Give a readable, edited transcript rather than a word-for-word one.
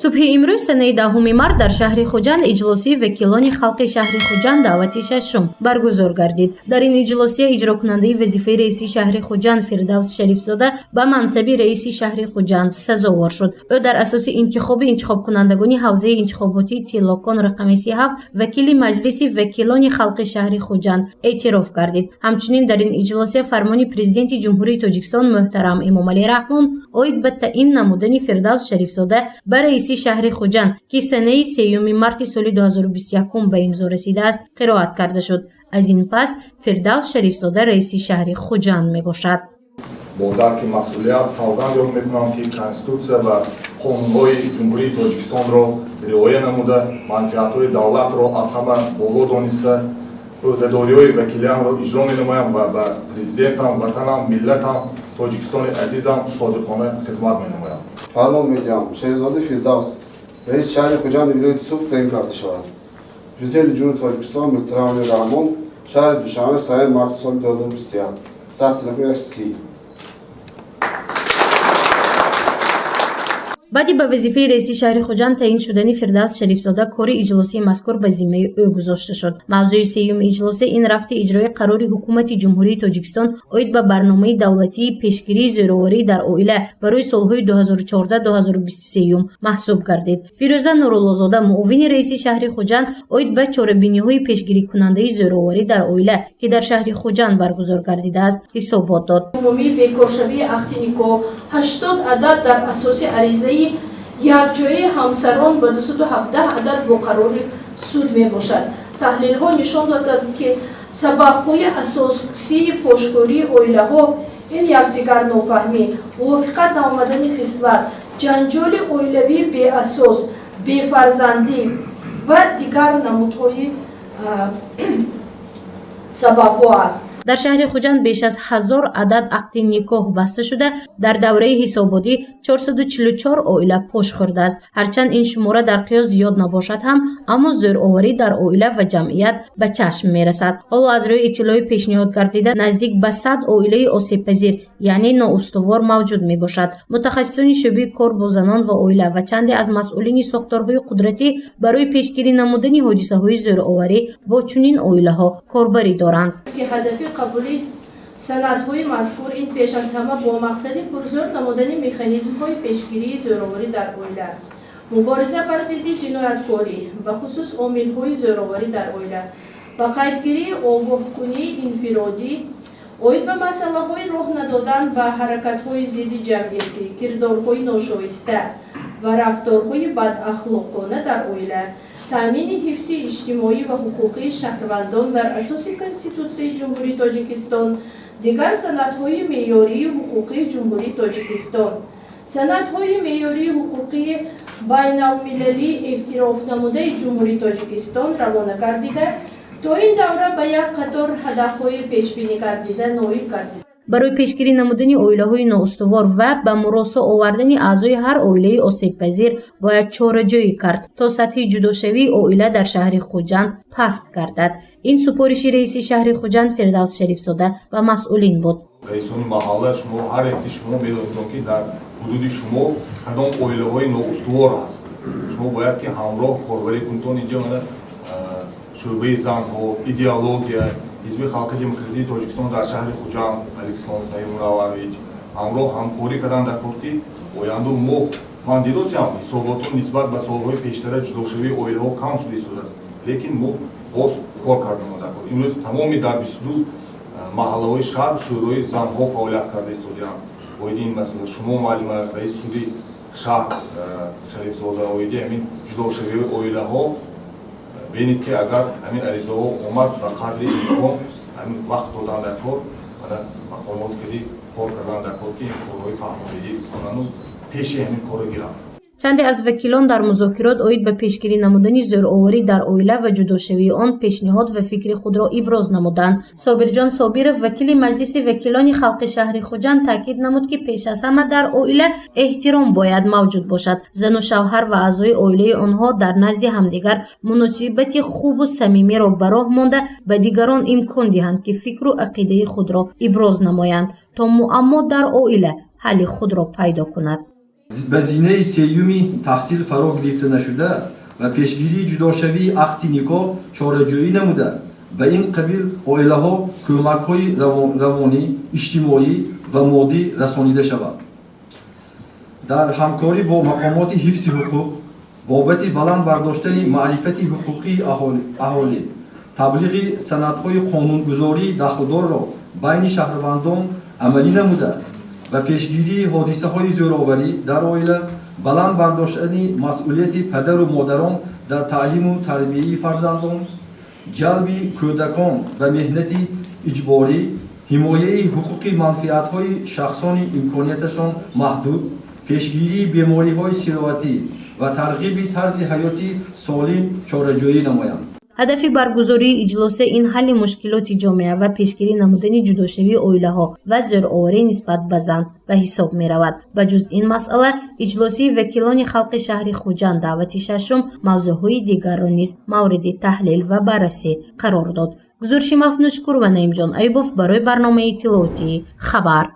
субҳи имрӯз санаи 10 март дар шаҳри Хуҷанд иҷлосияи вакилони халқи шаҳри Хуҷанд даъвати шашум баргузор гардид. Дар ин иҷлосия иҷрокунандаи вазифаи раиси шаҳри Хуҷанд Фирдавс Шарифзода ба мансаби раиси шаҳри Хуҷанд сазовор шуд. Ӯ дар асоси интихоби интихобкунандагони ҳавзаи интихоботии Тилокон рақами 37 вакили маҷлиси вакилони халқи шаҳри Хуҷанд эътироф гардид. Ҳамчунин дар ин иҷлосия фармони президенти ҷумҳурии Тоҷикистон муҳтарам Эмомалӣ Раҳмон оид ба таъин намудани Фирдавс Шарифзода ба раиси шаҳри Хуҷанд ки санаи 3 марти соли 2021 ба имзо расидааст қироат карда шуд. аз ин пас Фирдавс Шарифзода раиси шаҳри Хуҷанд мебошад. бо дарки масъулият савганд ёд мекунам ки конституция ва қонунҳои ҷумҳурии Тоҷикистонро риоя намуда манфиатҳои давлатро аз ҳама боло дониста ӯҳдадориҳои вакилиямро иҷро менамоям ва ба президентам, ватанам, миллатам, Тоҷикистони азизам содиқона хизмат менамоям. фармон медиҳам Шарифзодаи Фирдавс раиси шаҳри Хуҷанди вилояти Суғд таъин карда шавад. Президенти ҷумҳурии Тоҷикистон муҳтарам Эмомалӣ Раҳмон шаҳри душанбе 3 марти соли 2021 таҳт телефони СС. баъди ба вазифаи раиси шаҳри Хуҷанд таъин шудани Фирдавс Шарифзода кори иҷлосии мазкур ба зиммаи ӯ гузошта шуд. мавзӯи сеюми иҷлосия ин рафти иҷрои қарори ҳукумати ҷумҳурии Тоҷикистон оид ба барномаи давлатии пешгирии зӯроварӣ дар оила барои солҳои 2014-2023 маҳсуб гардид. Фирӯза Нуруллозода муовини раиси шаҳри Хуҷанд оид ба чорабиниҳои пешгирикунандаи зӯроварӣ дар оила ки дар шаҳри Хуҷанд баргузор гардидааст ҳисобот дод. умумии бекоршавии ахти никоҳ 80 адад дар асоси аризаи якҷояи ҳамсарон ва 217 адад бо қарори суд мебошад. таҳлилҳо нишон доданд ки сабабҳои асосии пошкории оилаҳо ин якдигар нофаҳмӣ, мувофиқат наомадани хислат, ҷанҷоли оилавӣ беасос, бефарзандӣ ва дигар намудҳои сабабҳо аст. дар шаҳри Хуҷанд беш аз 1000 адад ақди никоҳ баста шуда дар давраи ҳисоботӣ 444 оила пош хӯрдааст. ҳарчанд ин шумора дар қиёс зиёд набошад ҳам, аммо зӯроварӣ дар оила ва ҷамъият ба чашм мерасад. ҳоло аз рӯи иттилои пешниҳод гардида наздик ба 100 оилаи осебпазир яъне ноустувор мавҷуд мебошад. мутахассисони шӯъбаи кор бо занон ва оила ва чанде аз масъулини сохторҳои қудратӣ барои пешгирӣ намудани ҳодисаҳои зӯроварӣ бо чунин оилаҳо корбарӣ доранд. қабули санадҳои мазкур ин пеш аз ҳама бо мақсади пурзӯр намудани механизмҳои пешгирии зӯроварӣ дар оила, мубориза бар зидди ҷинояткорӣ, ба хусус омилҳои зӯроварӣ дар оила, ба қайдгирии огоҳкунии инфиродӣ оид ба масъалаҳои роҳ надодан ба ҳаракатҳои зидди ҷамъиятӣ, кирдорҳои ношоиста ва рафторҳои бадахлоқона дар оила, таъмини ҳифзи иҷтимоӣ ва ҳуқуқии шаҳрвандон дар асоси Конститутсияи Ҷумҳурии Тоҷикистон, дигар санадҳои меъёрии ҳуқуқии Ҷумҳурии Тоҷикистон, санадҳои меъёрии ҳуқуқии байналмилалии эътирофнамудаи Ҷумҳурии Тоҷикистон равона гардида, то ин давра ба як қатор ҳадафҳои пешбинигардида ноил гардид. барои пешгирӣ намудани оилаҳои ноустувор ва ба муросо овардани аъзои ҳар оилаи осебпазир бояд чораҷӯӣ кард, то сатҳи ҷудошавии оила дар шаҳри Хуҷанд паст гардад. ин супориши раиси шаҳри Хуҷанд Фирдавс Шарифзода ба масъулин буд. раисони маҳалла шумо ҳар якти шумо медонед ки дар ҳудуди шумо кадом оилаҳои ноустувор ҳаст. шумо бояд ки ҳамроҳ корбарӣ кунед. инҷа мана шӯъбаи занҳо, идеология, ҳизби халқи демократии Тоҷикистон дар шаҳри Хуҷанд Александр Мунавварович ҳамроҳ ҳамкорӣ карданд дар кор ки оянду мо ман дидосиям ҳисоботҳо нисбат ба солҳои пештара ҷудошавии оилаҳо кам шуда истодааст, лекин мо боз кор кардем дар кор. имрӯз тамоми дар 22 маҳаллаҳои шаҳр шӯрои занҳо фаъолият карда истодиам. оиди ин масъала шумо муаллима раиси суди шаҳр Шарифзода оиди ҳамин ҷудошавии оилаҳо бинед ки агар ҳамин аризаҳо омад ба қадри имкон ҳамин вақт додан дар кор ва мақомот кади кор кардан дар кор ки ин корҳои фаҳмонидӣ кунанду пеши ҳамин корро гиранд. чанде аз вакилон дар музокирот оид ба пешгирӣ намудани зӯроварӣ дар оила ва ҷудошавии он пешниҳод ва фикри худро иброз намуданд. Собирҷон Собиров, вакили маҷлиси вакилони халқи шаҳри Хуҷанд, таъкид намуд ки пеш аз ҳама дар оила эҳтиром бояд мавҷуд бошад. зану шавҳар ва аъзои оилаи онҳо дар назди ҳамдигар муносибати хубу самимиро ба роҳ монда ба дигарон имкон диҳанд ки фикру ақидаи худро иброз намоянд то муаммо дар оила ҳалли худро пайдо кунад. ба зинаи сеюми таҳсил фаро гирифта нашуда ва пешгирии ҷудошавии ақди никоҳ чораҷӯӣ намуда, ба ин қабил оилаҳо кӯмакҳои равонӣ, иҷтимоӣ ва моддӣ расонида шавад. дар ҳамкорӣ бо мақомоти ҳифзи ҳуқуқ бобати баланд бардоштани маърифати ҳуқуқии аҳолӣ, таблиғи санадҳои қонунгузории дахлдорро байни шаҳрвандон амалӣ намуда ва пешгирии ҳодисаҳои зӯроварӣ дар оила, баланд бардоштани масъулияти падару модарон дар таълиму тарбияи фарзандон, ҷалби кӯдакон ба меҳнати иҷборӣ, ҳимояи ҳуқуқи манфиатҳои шахсони имконияташон маҳдуд, пешгирии бемориҳои сироатӣ ва тарғиби тарзи ҳаёти солим чораҷӯӣ намоянд. ҳадафи баргузории иҷлосе ин ҳалли мушкилоти ҷомеа ва пешгирӣ намудани ҷудошавии оилаҳо ва зӯроварӣ нисбат ба зан ба ҳисоб меравад. ба ҷуз ин масъала иҷлосии вакилони халқи шаҳри хуҷанд даъвати шашум мавзӯъҳои дигарро низ мавриди таҳлил ва баррасӣ қарор дод. гузориши мафнушкур ва наимҷон айбов барои барномаи иттилоотии хабар.